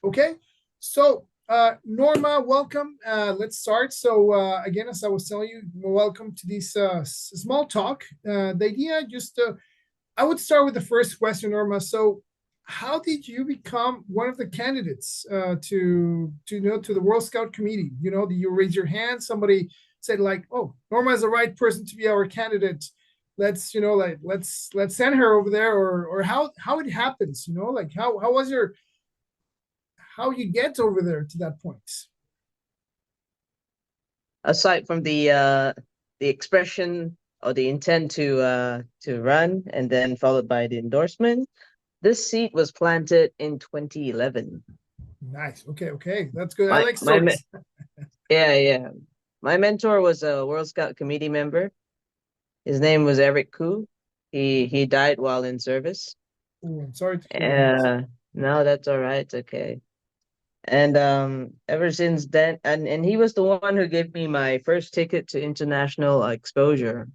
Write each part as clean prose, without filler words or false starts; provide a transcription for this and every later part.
Okay, so Norma, welcome. Let's start. So again, as I was telling you, welcome to this small talk. The idea just I would start with the first question, Norma. So, how did you become one of the candidates to the World Scout Committee? Do you raise your hand? Somebody said like, "Oh, Norma is the right person to be our candidate. Let's send her over there," or how it happens. Like how was your how you get over there to that point. Aside from the expression or the intent to run and then followed by the endorsement, this seat was planted in 2011. Nice. Okay. Okay. That's good. I My like my me- stories. yeah, yeah. My mentor was a World Scout committee member. His name was Eric Koo. He died while in service. Oh, I'm sorry to hear that. Uh no, that's all right. It's okay. And ever since then, and he was the one who gave me my first ticket to international exposure.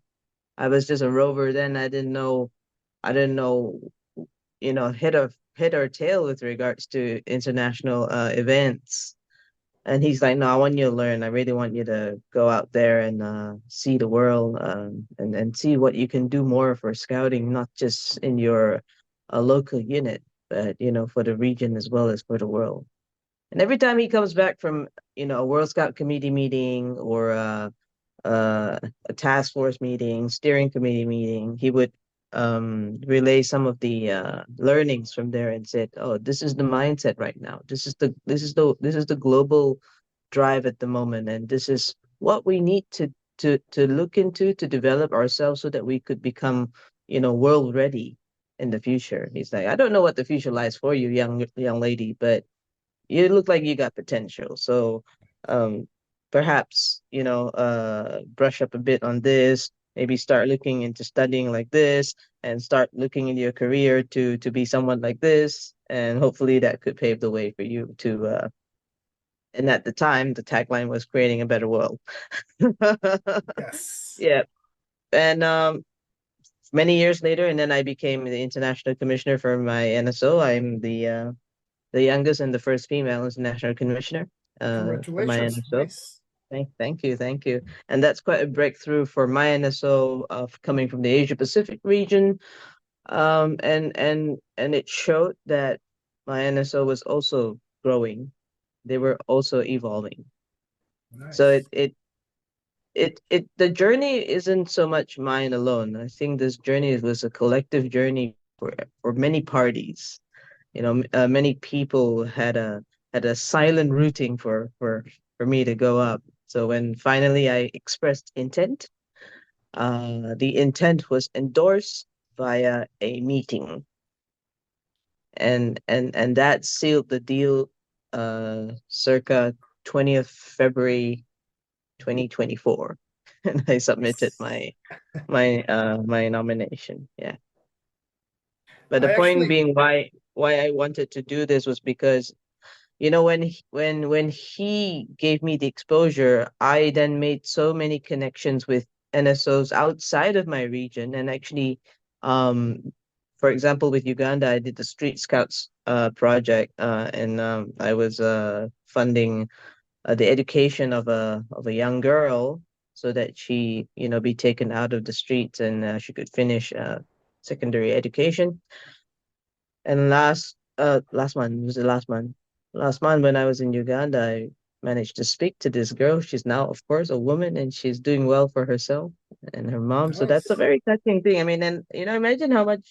I was just a rover then. I didn't know, head or tail with regards to international events. And he's like, no, I want you to learn. I really want you to go out there and see the world, and see what you can do more for scouting, not just in your local unit, but for the region as well as for the world. And every time he comes back from, a World Scout committee meeting or uh, a task force meeting, steering committee meeting, he would relay some of the learnings from there and said, "Oh, this is the mindset right now. This is the global drive at the moment, and this is what we need to look into to develop ourselves so that we could become, world ready in the future." He's like, "I don't know what the future lies for you, young lady, but." You look like you got potential. So um perhaps, brush up a bit on this, maybe start looking into studying like this and start looking into your career to be someone like this. And hopefully that could pave the way for you to and at the time the tagline was creating a better world. Yes. Yeah. And many years later, and then I became the international commissioner for my NSO. I'm the youngest and the first female international commissioner for my Congratulations. NSO. Nice. Thank you. And that's quite a breakthrough for my NSO of coming from the Asia Pacific region. And it showed that my NSO was also growing. They were also evolving. So Nice. the journey isn't so much mine alone. I think this journey was a collective journey for many parties. Many people had a silent rooting for me to go up. So when finally I expressed intent, the intent was endorsed via a meeting, and that sealed the deal. Circa 20th February 2024, and I submitted Nice. my nomination. Yeah. But the I point actually being why I wanted to do this was because when he gave me the exposure, I then made so many connections with NSOs outside of my region, and actually, um, for example, with Uganda, I did the Street Scouts project, and I was funding the education of a young girl so that she be taken out of the streets and she could finish secondary education. And last month was the last month. Last month when I was in Uganda, I managed to speak to this girl. She's now, of course, a woman, and she's doing well for herself and her mom. So that's a nice. very touching thing. I mean, and imagine how much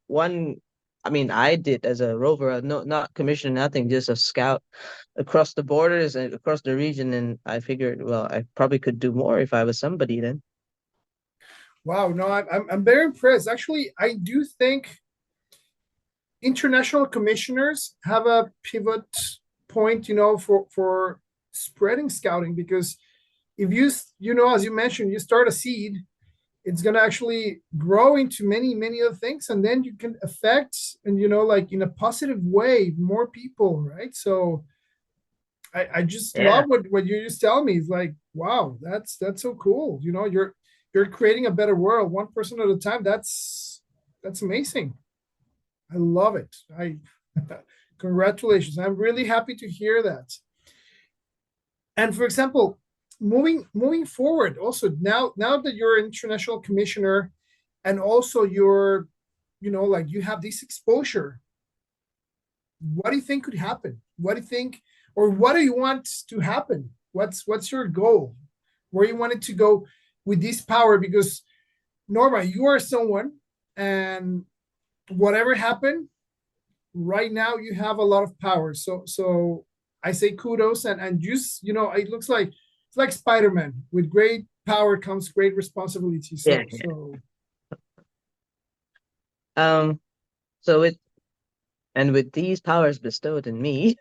one. I mean, I did as a rover, no, not commissioned, nothing, just a scout across the borders and across the region. And I figured, well, I probably could do more if I was somebody then. Wow. No, I'm very impressed. Actually, I do think international commissioners have a pivot point, for spreading scouting because if as you mentioned, you start a seed, it's going to actually grow into many many other things, and then you can affect and like in a positive way more people, right? So I just Yeah. love what you just tell me. It's like, wow, that's so cool. You're creating a better world one person at a time. That's amazing. I love it. I Congratulations. I'm really happy to hear that. And for example, moving forward, also now that you're an international commissioner, and also you're, like you have this exposure, what do you think could happen? What do you think, or what do you want to happen? What's your goal? Where you want it to go with this power? Because Norma, you are someone, and whatever happened, right now you have a lot of power. So I say kudos, and just, it looks like it's like Spider-Man. With great power comes great responsibility. Yeah. So Um, so with these powers bestowed in me,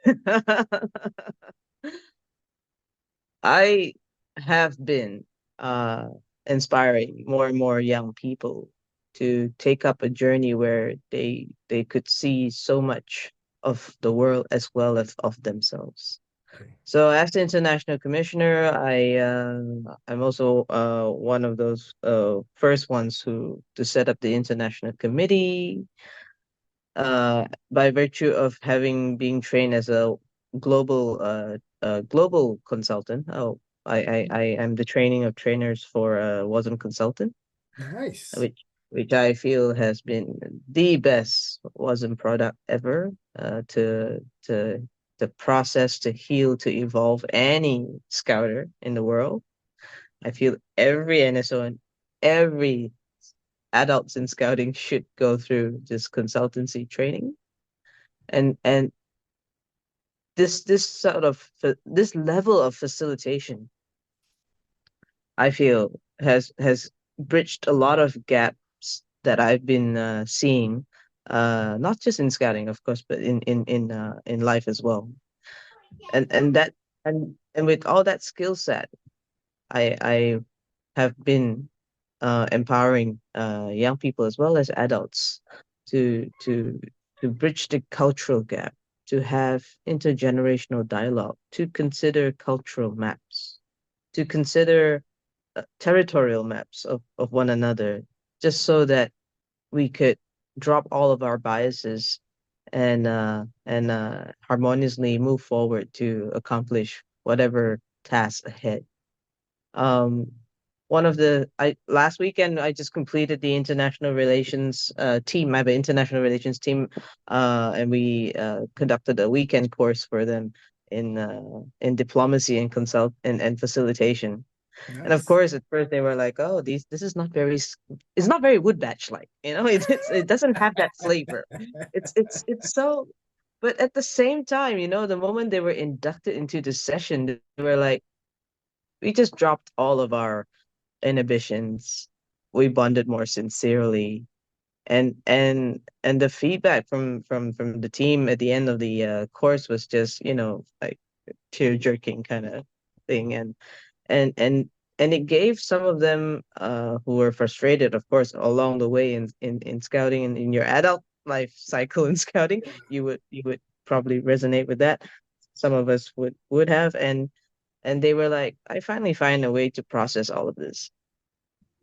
I have been uh inspiring more and more young people to take up a journey where they could see so much of the world as well as of themselves. okay. So as the international commissioner, I'm also one of those first ones who to set up the international committee by virtue of having being trained as a global consultant. Oh, I am the training of trainers for wasn't consultant, Nice. which I feel has been the best wasn't product ever to process, to heal, to evolve any scouter in the world. I feel every NSO and every adults in scouting should go through this consultancy training. And this sort of this level of facilitation, I feel has bridged a lot of gaps that I've been seeing, not just in scouting, of course, but in life as well. And that and with all that skill set, I have been empowering young people as well as adults to to to bridge the cultural gap, to have intergenerational dialogue, to consider cultural maps, to consider territorial maps of one another, just so that we could drop all of our biases and harmoniously move forward to accomplish whatever task ahead. Um, one of the I last weekend I just completed the international relations team. I have an international relations team, and we conducted a weekend course for them in diplomacy and consult and facilitation. And of Nice. course, at first they were like, "Oh, this is not very it's not very wood batch like, you know, it doesn't have that flavor. It's so." But at the same time, the moment they were inducted into the session, they were like, we just dropped all of our inhibitions. We bonded more sincerely, and the feedback from the team at the end of the course was just, like tear jerking kind of thing, and and and it gave some of them who were frustrated, of course, along the way in scouting and in your adult life cycle in scouting, you would probably resonate with that. Some of us would have, and they were like, I finally find a way to process all of this,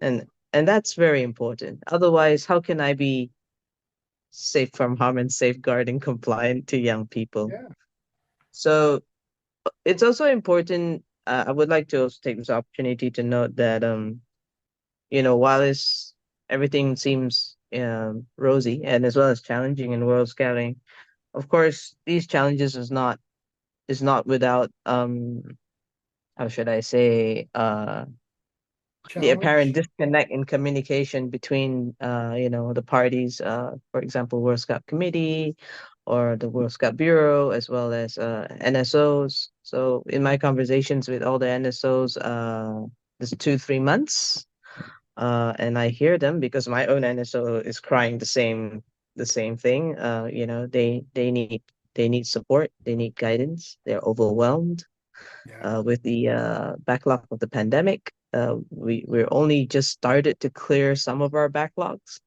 and that's very important. Otherwise, how can I be safe from harm and safeguarding compliant to young people? Yeah. So it's also important. I would like to also take this opportunity to note that while everything seems rosy and as well as challenging in World Scouting, of course these challenges is not without how should I say the apparent Challenge. disconnect in communication between the parties, for example, World Scout Committee or the World Scout Bureau, as well as NSOs. So in my conversations with all the NSOs, this 2 3 months, and I hear them because my own NSO is crying the same thing. They need support, they need guidance, they're overwhelmed Yeah. with the backlog of the pandemic. We're only just started to clear some of our backlogs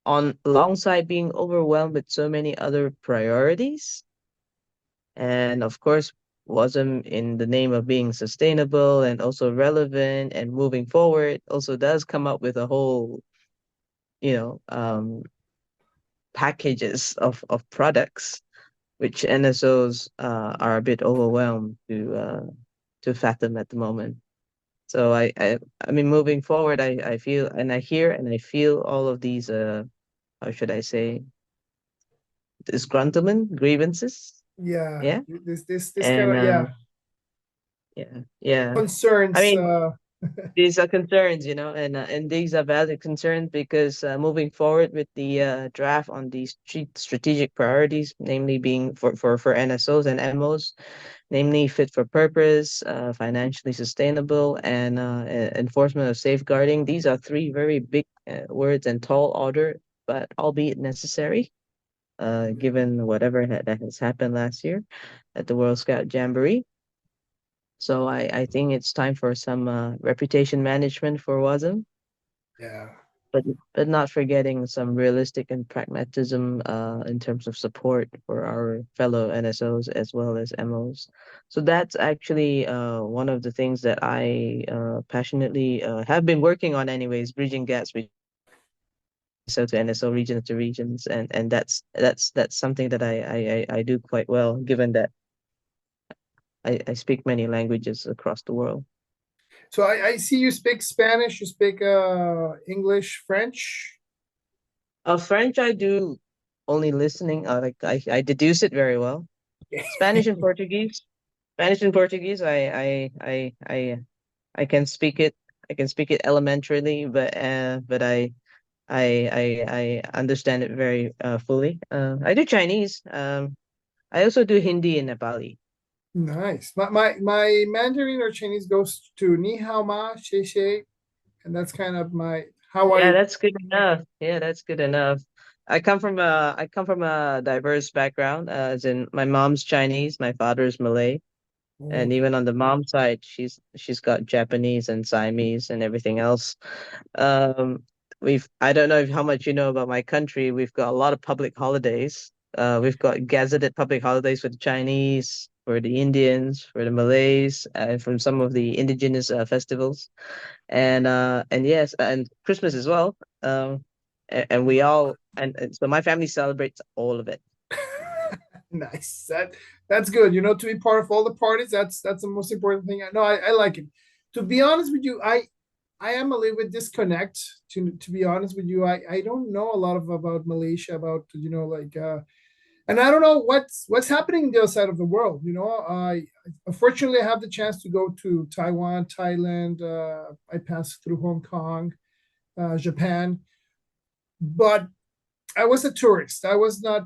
on alongside being overwhelmed with so many other priorities. And of course, WASM in the name of being sustainable and also relevant and moving forward also does come up with a whole, you know, um, packages of products, which NSOs are a bit overwhelmed to fathom at the moment. So I mean, moving forward, I feel and I hear and I feel all of these how should I say, disgruntlement, grievances. Yeah, Yeah. this kind And of, yeah, yeah, yeah. I concerns. mean, these are concerns, and these are valid concerns because moving forward with the draft on these strategic priorities, namely being for NSOs and MOs, namely fit for purpose, financially sustainable, and enforcement of safeguarding. These are three very big words and tall order, but albeit necessary, given whatever that has happened last year at the World Scout Jamboree. So I think it's time for some reputation management for WASM, Yeah, but but not forgetting some realistic and pragmatism in terms of support for our fellow NSOs as well as MOs. So that's actually one of the things that I passionately have been working on anyways, bridging gaps between NSO to NSO, regions to regions, and that's something that I do quite well, given that I speak many languages across the world. so I see you speak Spanish, you speak English, French. French, I do only listening. Like I deduce it very well. Spanish and Portuguese. Spanish and Portuguese. I can speak it. I can speak it elementarily, but I understand it very fully. I do Chinese. I also do Hindi and Nepali. Nice. My Mandarin or Chinese goes to ni hao ma, xie xie, and that's kind of my how are Yeah, you? that's good enough. Yeah, that's good enough. I come from a diverse background. As in, my mom's Chinese, my father's Malay. And Oh, even on the mom side, she's got Japanese and Siamese and everything else. Um, I don't know how much you know about my country. We've got a lot of public holidays. We've got gazetted public holidays for the Chinese, for the Indians, for the Malays, and from some of the indigenous festivals, and yes, and Christmas as well. And we all and so my family celebrates all of it. nice. That's good. You know, to be part of all the parties, that's the most important thing. No, I like it. To be honest with you, I am a little bit disconnect. To be honest with you, I don't know a lot of about Malaysia, about like and I don't know what's happening on the other side of the world. I unfortunately I have the chance to go to Taiwan, Thailand. I passed through Hong Kong, Japan, but I was a tourist. I was not,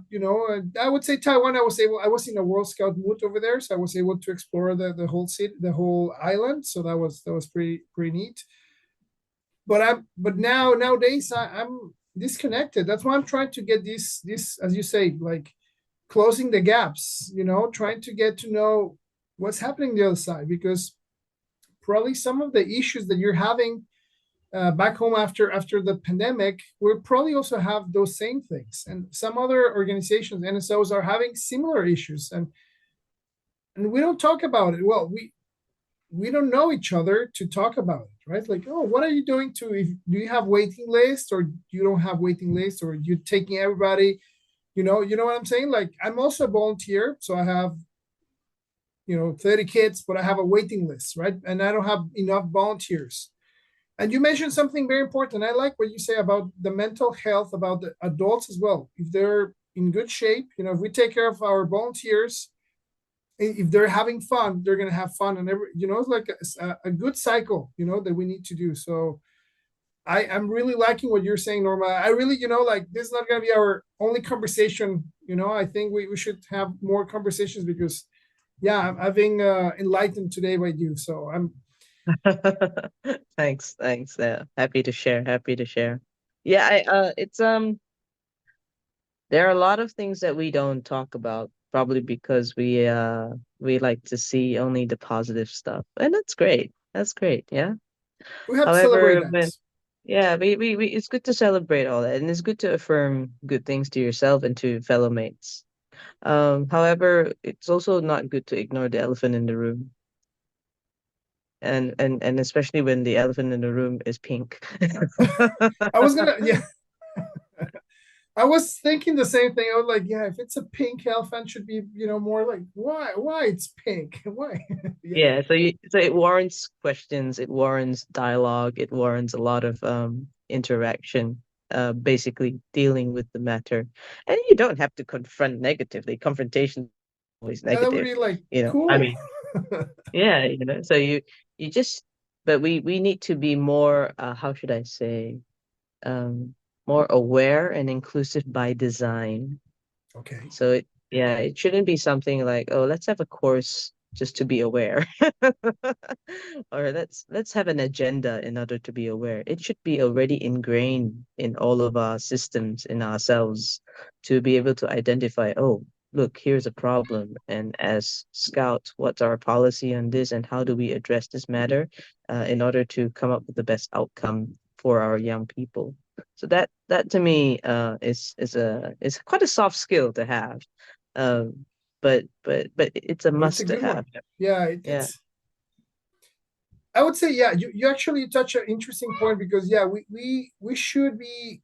I would say Taiwan. I was in a World Scout mood over there, so I was able to explore the whole city, the whole island. So that was pretty neat. But nowadays I'm disconnected. That's why I'm trying to get this as you say, like closing the gaps. Trying to get to know what's happening the other side, because probably some of the issues that you're having back home after the pandemic, we'll probably also have those same things. And some other organizations, NSOs, are having similar issues, and we don't talk about it. Well, we don't know each other to talk about it, right? Like, oh, what are you doing to? If do you have waiting lists, or you don't have waiting lists, or you taking everybody? You know what I'm saying? Like, I'm also a volunteer, so I have 30 kids, but I have a waiting list, right? And I don't have enough volunteers. And you mentioned something very important. I like what you say about the mental health, about the adults as well. If they're in good shape, if we take care of our volunteers, if they're having fun, they're gonna have fun, and it's like a good cycle, that we need to do. So I'm really liking what you're saying, Norma. I really, like this is not gonna be our only conversation. I think we should have more conversations because, yeah, I'm being enlightened today by you. So I'm Thanks, thanks. Yeah, happy to share. Happy to share. Yeah, it's there are a lot of things that we don't talk about, probably because we like to see only the positive stuff, and that's great. That's great. Yeah. we have to celebrate However, that. when yeah, we it's good to celebrate all that, and it's good to affirm good things to yourself and to fellow mates. However, it's also not good to ignore the elephant in the room, and especially when the elephant in the room is pink. I was gonna, yeah, I was thinking the same thing. I was like, yeah, if it's a pink elephant, should be, more like, why it's pink? Why? Yeah. Yeah, so it warrants questions, it warrants dialogue, it warrants a lot of interaction, basically dealing with the matter. And you don't have to confront negatively. Confrontation is always Yeah, that would negative, be like you know. I cool. mean, yeah, you know, so you just but we need to be more how should I say, um more aware and inclusive by design. Okay. So yeah, it shouldn't be something like, oh, let's have a course just to be aware. Or let's have an agenda in order to be aware. It should be already ingrained in all of our systems, in ourselves, to be able to identify, oh, look, here's a problem. And as scouts, what's our policy on this and how do we address this matter in order to come up with the best outcome for our young people? So that to me is quite a soft skill to have. Um, but it's a But it's a must to good have. one. Yeah, Yeah. I would say, yeah, you actually touch an interesting point because yeah, we should be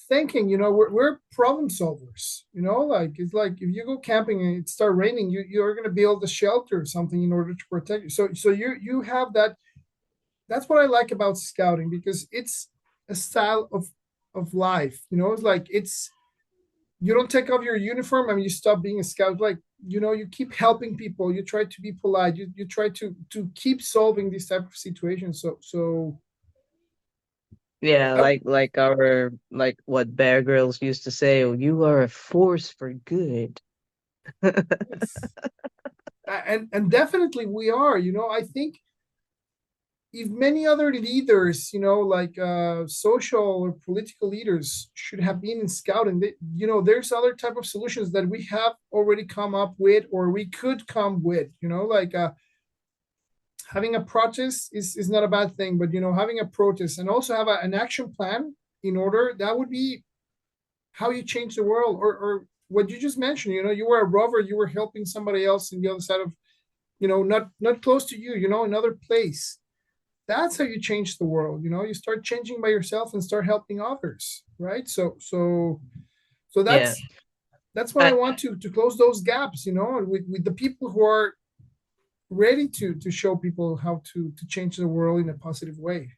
thinking, we're problem solvers, like it's like if you go camping and it start raining, you're gonna build a shelter or something in order to protect you. So you have that. That's what I like about scouting because it's a style of life. It's like it's you don't take off your uniform and you stop being a scout. Like you keep helping people. You try to be polite. You try to keep solving these type of situations. So Yeah, I, like what Bear Grylls used to say, oh, you are a force for good. yes, and definitely we are. I think if many other leaders, like social or political leaders, should have been in scouting, there's other type of solutions that we have already come up with, or we could come with. Like having a protest is not a bad thing, but having a protest and also have an action plan in order, that would be how you change the world. Or what you just mentioned, you were a rover, you were helping somebody else in the other side of, not close to you, another place. That's how you change the world. You start changing by yourself and start helping others, right? So Yeah. that's what I I, want to close those gaps, with the people who are ready to show people how to change the world in a positive way.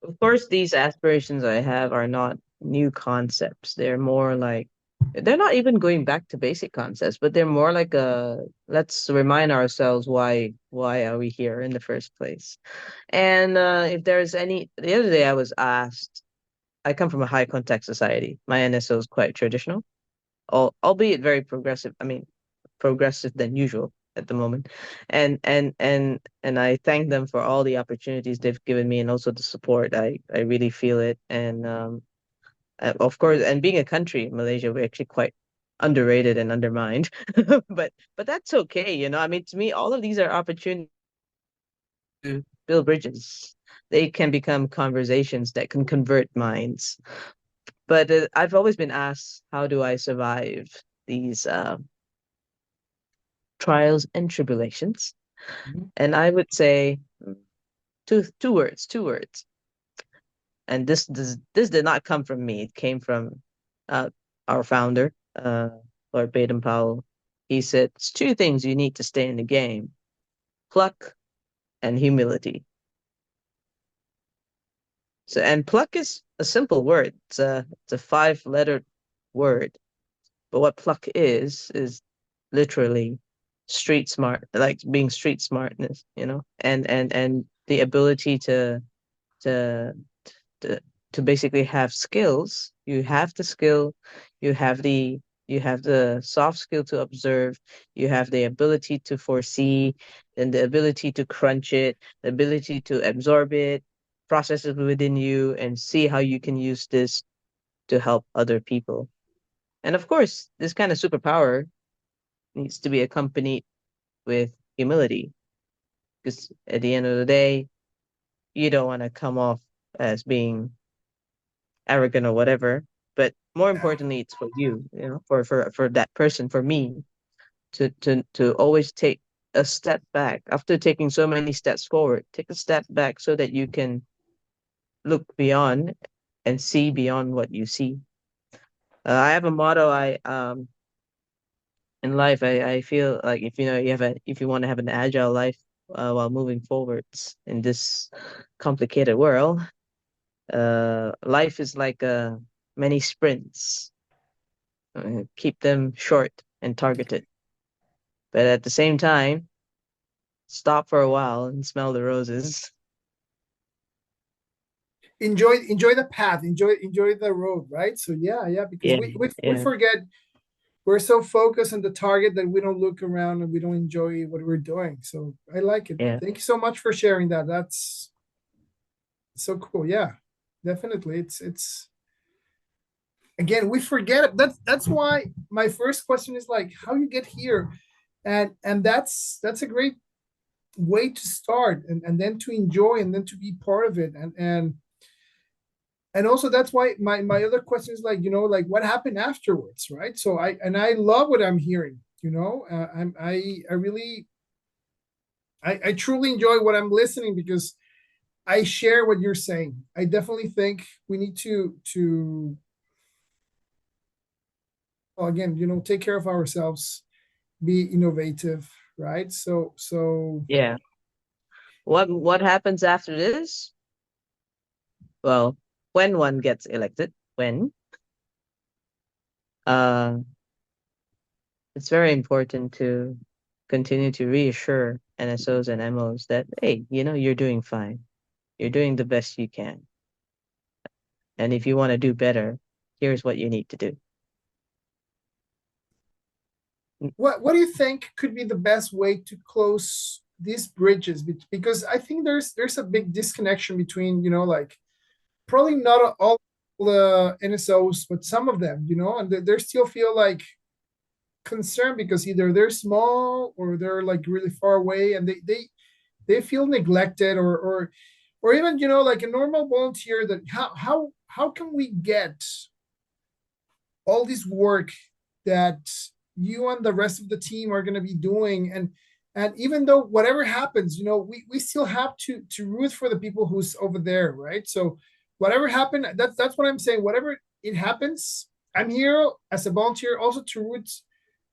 of course, these aspirations I have are not new concepts. They're more like they're not even going back to basic concepts, but they're more like a let's remind ourselves why are we here in the first place. And if there's any, the other day I was asked, I come from a high contact society. My NSO is quite traditional, albeit very progressive. I mean, progressive than usual at the moment. And I thank them for all the opportunities they've given me and also the support. I really feel it. And of course, and being a country, Malaysia, we're actually quite underrated and undermined. But that's okay, you know. I mean, to me, all of these are opportunities to build bridges. They can become conversations that can convert minds. But I've always been asked, how do I survive these trials and tribulations? Mhm. And I would say two words. And this did not come from me. It came from uh, our founder, Lord Baden Powell. He said, it's two things you need to stay in the game: pluck and humility. So, and pluck is a simple word. It's a five-letter word. But what pluck is literally street smart, like being street smartness, you know, and the ability to to to basically have skills. You have the skill, you have the soft skill to observe, you have the ability to foresee, and the ability to crunch it, the ability to absorb it, process it within you, and see how you can use this to help other people. And of course, this kind of superpower needs to be accompanied with humility, because at the end of the day, you don't want to come off as being arrogant or whatever. But more Yeah. importantly, it's for you, you know, for that person, for me, to always take a step back after taking so many steps forward. Take a step back so that you can look beyond and see beyond what you see. I have a motto. I in life, I feel like if you know you have a if you want to have an agile life while moving forwards in this complicated world, life is like many sprints. Keep them short and targeted, but at the same time, stop for a while and smell the roses. Enjoy the path, enjoy the road, right? So yeah, because Yeah, we yeah, forget, we're so focused on the target that we don't look around and we don't enjoy what we're doing. So I like it. yeah, Thank you so much for sharing that. That's so cool. Yeah, definitely. It's again, we forget it. That's why my first question is like how you get here. And that's a great way to start, and then to enjoy and then to be part of it. And also that's why my other question is like, like what happened afterwards, right? So I love what I'm hearing, I really, I truly enjoy what I'm listening, because I share what you're saying. I definitely think we need to well, again, take care of ourselves, be innovative, right? So yeah. What happens after this? Well, when one gets elected, when uh, it's very important to continue to reassure NSOs and MOs that hey, you're doing fine. You're doing the best you can. And if you want to do better, here's what you need to do. what do you think could be the best way to close these bridges? Because I think there's a big disconnection between, like probably not all the NSOs, but some of them, and they still feel like concerned because either they're small or they're like really far away, and they feel neglected, or even, like a normal volunteer, that how can we get all this work that you and the rest of the team are going to be doing, and even though whatever happens, we still have to root for the people who's over there, right? So whatever happened, that's what I'm saying. Whatever it happens, I'm here as a volunteer also to root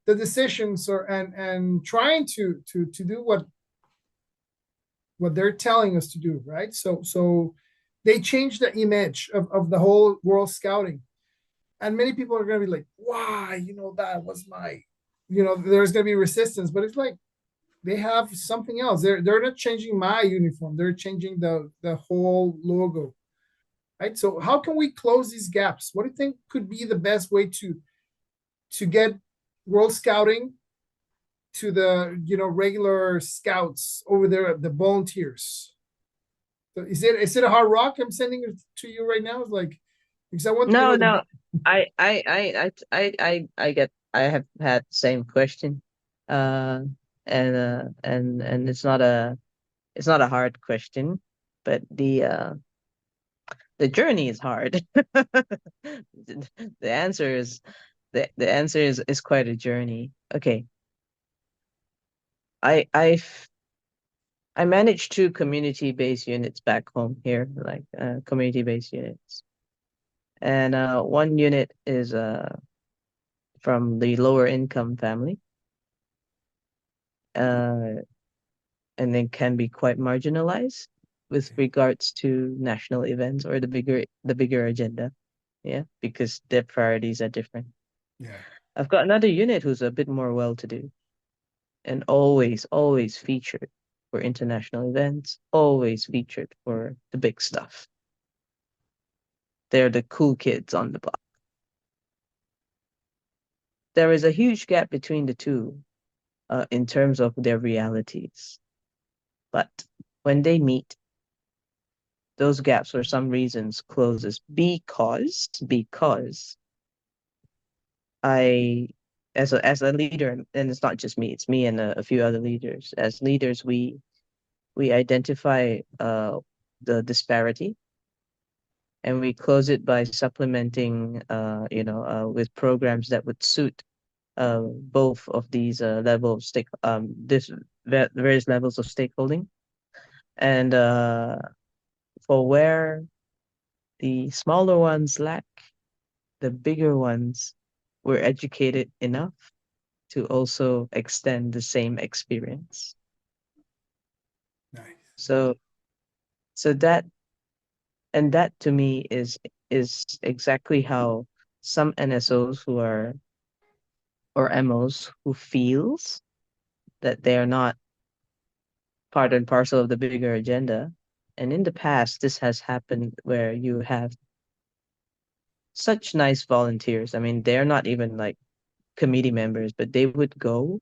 the decisions, or and trying to do what they're telling us to do, right? So they change the image of the whole world scouting, and many people are going to be like, why, that was my, there's going to be resistance, but it's like they have something else. They're not changing my uniform, they're changing the whole logo, right? So how can we close these gaps? What do you think could be the best way to get world scouting to the, regular scouts over there, the volunteers? So is it a hard rock I'm sending it to you right now? It's like, because I want, No, the no. I get I have had the same question. Uh and it's not a hard question, but the journey is hard. The answer is the answer is quite a journey. Okay. I've I manage two community-based units back home here, like community-based units. And one unit is from the lower income family, uh, and they can be quite marginalized with regards to national events or the bigger agenda. Yeah, because their priorities are different. yeah. I've got another unit who's a bit more well-to-do and always featured for international events, always featured for the big stuff. They're the cool kids on the block. There is a huge gap between the two in terms of their realities. But when they meet, those gaps for some reasons closes because I as a leader, and it's not just me, it's me and a few other leaders. As leaders, we identify the disparity and we close it by supplementing with programs that would suit both of these level of various levels of stakeholding. And for where the smaller ones lack, the bigger ones were educated enough to also extend the same experience. Nice. So so that and that to me is exactly how some NSOs who are or MOs who feels that they are not part and parcel of the bigger agenda. And in the past, this has happened where you have such nice volunteers. I mean, they're not even like committee members, but they would go.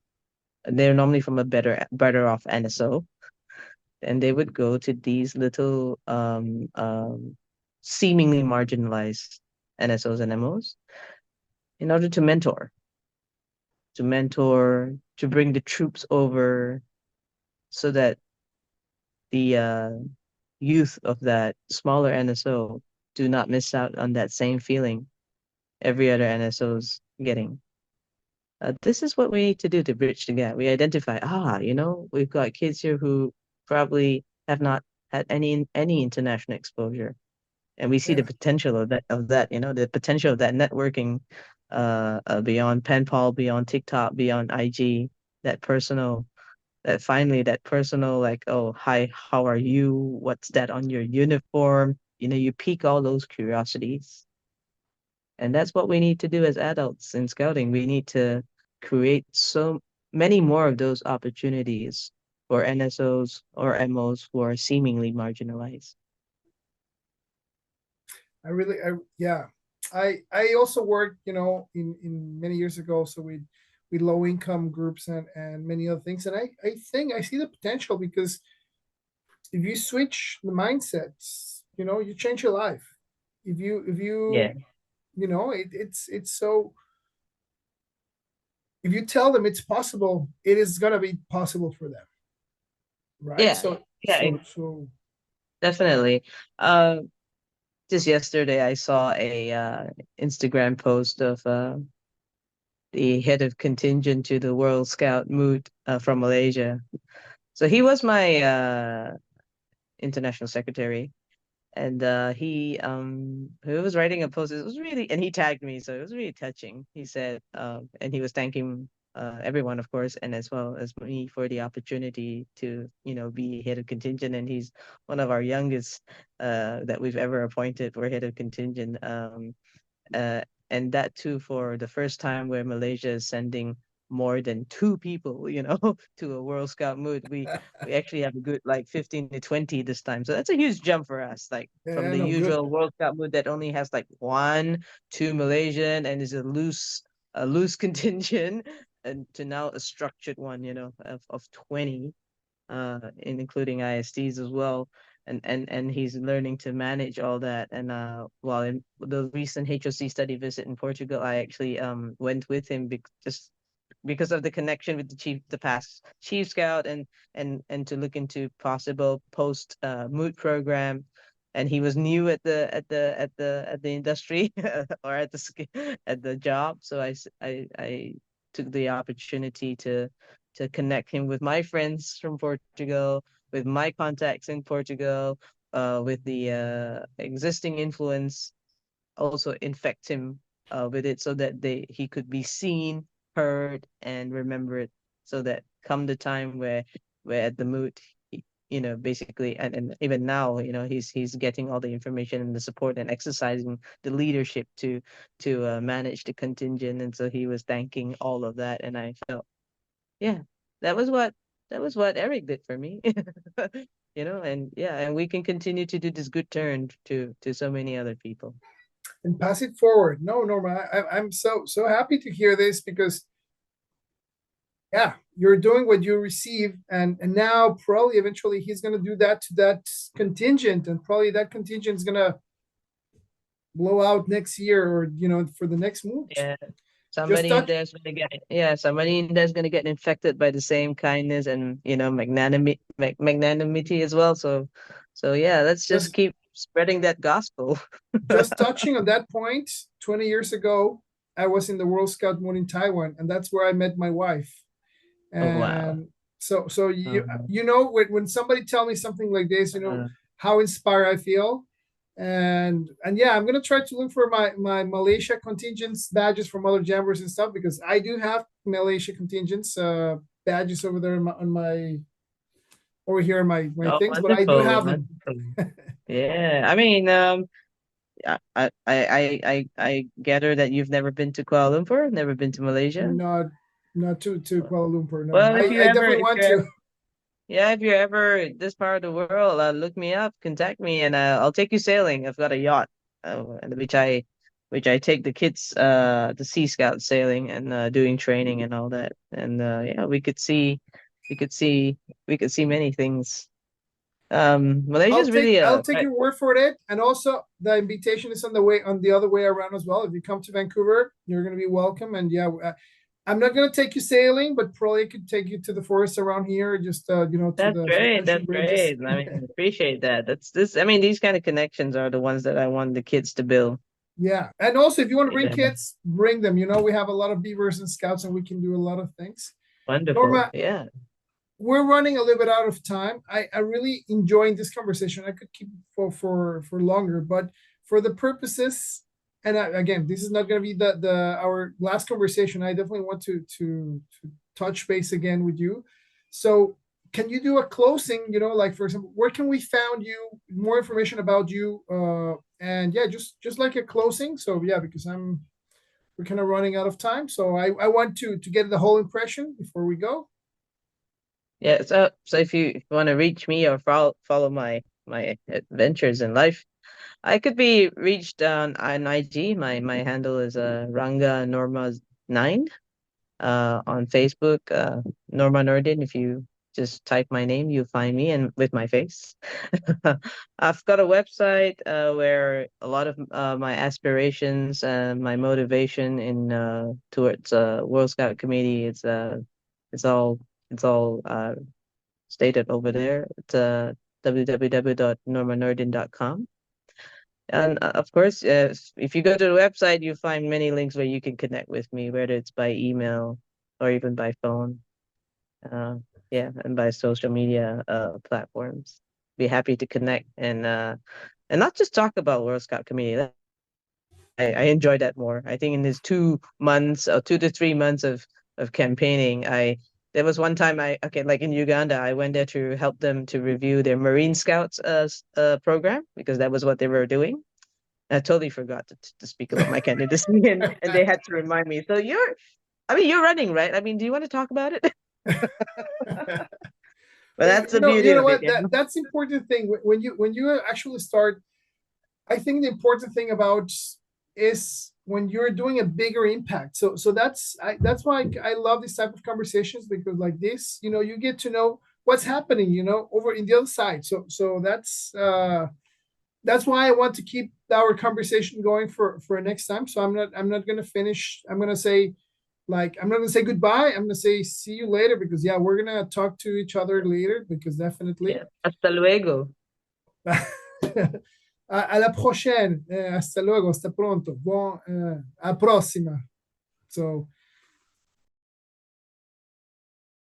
They're normally from a better off NSO, and they would go to these little seemingly marginalized NSOs and MOs in order to bring the troops over so that the youth of that smaller NSO do not miss out on that same feeling every other NSO's getting. This is what we need to do to bridge the gap. We identify, we've got kids here who probably have not had any international exposure, and we see the Yeah. potential the potential of that networking, beyond pen pal, beyond TikTok, beyond IG, that personal, that personal, like, oh, hi, how are you? What's that on your uniform? You pique all those curiosities. And that's what we need to do as adults in scouting. We need to create so many more of those opportunities for NSOs or MOs who are seemingly marginalized. Yeah. I also worked, in many years ago, so with low income groups and many other things. And I think I see the potential because if you switch the mindsets, you change your life. If Yeah. it's so, if you tell them it's possible, it is gonna be possible for them, right? Yeah. So Yeah, definitely. Uh, just yesterday I saw a Instagram post of the head of contingent to the World Scout moot, from Malaysia. So he was my international secretary, and he was writing a post. It was really, and he tagged me, so it was really touching. He said, and he was thanking everyone, of course, and as well as me for the opportunity to be head of contingent. And he's one of our youngest that we've ever appointed for head of contingent. Uh, and that too for the first time where Malaysia is sending more than two people, to a World Scout mood. We actually have a good like 15 to 20 this time. So that's a huge jump for us. Like from yeah, the no, good. usual World Scout mood that only has like one, two Malaysian and is a loose contingent, and to now a structured one, of 20, including ISTs as well. And he's learning to manage all that. And while in the recent HOC study visit in Portugal, I actually went with him just because of the connection with the past chief scout, and to look into possible post moot program. And he was new at the industry or at the job, so I took the opportunity to connect him with my friends from Portugal, with my contacts in Portugal, with the existing influence, also infect him with it so that he could be seen, heard, and remembered, so that come the time where at the moot, basically, and even now, he's getting all the information and the support and exercising the leadership to manage the contingent. And so he was thanking all of that, and I felt, yeah, that was what Eric did for me. And yeah, and we can continue to do this good turn to so many other people. And pass it forward. No, Norma, I'm so happy to hear this because yeah, you're doing what you receive, and now probably eventually he's gonna do that to that contingent, and probably that contingent is gonna blow out next year, or for the next move. Yeah. Just Somebody in touch. there's gonna get somebody in there's gonna get infected by the same kindness and magnanimity as well. So yeah, let's just just keep spreading that gospel. just touching on that point. 20 years ago, I was in the World Scout moon in Taiwan, and that's where I met my wife. Oh wow. And so you Um, you know when somebody tell me something like this, uh, how inspired I feel. And yeah, I'm gonna try to look for my Malaysia contingents badges from other jammers and stuff, because I do have Malaysia contingents badges over there on my over here in my Oh, things, but I do wonderful, have them. wonderful. Yeah, I mean, I gather that you've never been to Kuala Lumpur, never been to Malaysia. Not to Kuala Lumpur. No, Well, if you I ever, definitely if want you're to. ever, yeah, if you're ever this part of the world, look me up, contact me, and I'll take you sailing. I've got a yacht, which I take the kids, the Sea Scout sailing and doing training and all that. And yeah, we could see, we could see many things. Malaysia's really I'll take your word for it. And also the invitation is on the other way around as well. If you come to Vancouver, you're gonna be welcome. And yeah, I'm not gonna take you sailing, but probably could take you to the forest around here, just to That's the great. suspension That's bridges. great. I mean, appreciate that. That's this. I mean, these kind of connections are the ones that I want the kids to build. Yeah. And also if you want to bring Yeah, kids, bring them. We have a lot of beavers and scouts, and we can do a lot of things. wonderful. Norma, Yeah. we're running a little bit out of time. I really enjoying this conversation. I could keep for longer, but for the purposes, and again, this is not going to be the our last conversation. I definitely want to touch base again with you. So, can you do a closing? Like for example, where can we found you? More information about you, and yeah, just like a closing. So yeah, because we're kind of running out of time. So I want to get the whole impression before we go. Yeah. So if you want to reach me or follow my adventures in life, I could be reached on IG. My handle is Ranga Norma 9. On Facebook, Norma Noordin. If you just type my name, you'll find me and with my face. I've got a website where a lot of my aspirations and my motivation in towards World Scout Committee. It's all it's all stated over there. It's www.normanordin.com. And of course, if you go to the website, you find many links where you can connect with me, whether it's by email or even by phone. Uh, yeah, and by social media platforms. Be happy to connect and not just talk about World Scout Committee. I enjoy that more. I think in these 2 months or 2 to 3 months of campaigning, there was one time like in Uganda, I went there to help them to review their Marine Scouts program because that was what they were doing. I totally forgot to speak about my candidacy, and they had to remind me. So I mean, you're running, right? I mean, do you want to talk about it? But Well, that's the beauty you know of it, what? you know? That's the important thing when you actually start. I think the important thing about is when you're doing a bigger impact. So that's why I love this type of conversations, because like this, you get to know what's happening, over in the other side. So that's why I want to keep our conversation going for next time. So I'm not gonna finish. I'm gonna say, like, I'm not gonna say goodbye. I'm gonna say see you later, because yeah, we're gonna talk to each other later, because definitely. Yeah. Hasta luego. Alla prochaine. Hasta luego. Hasta pronto. A próxima. So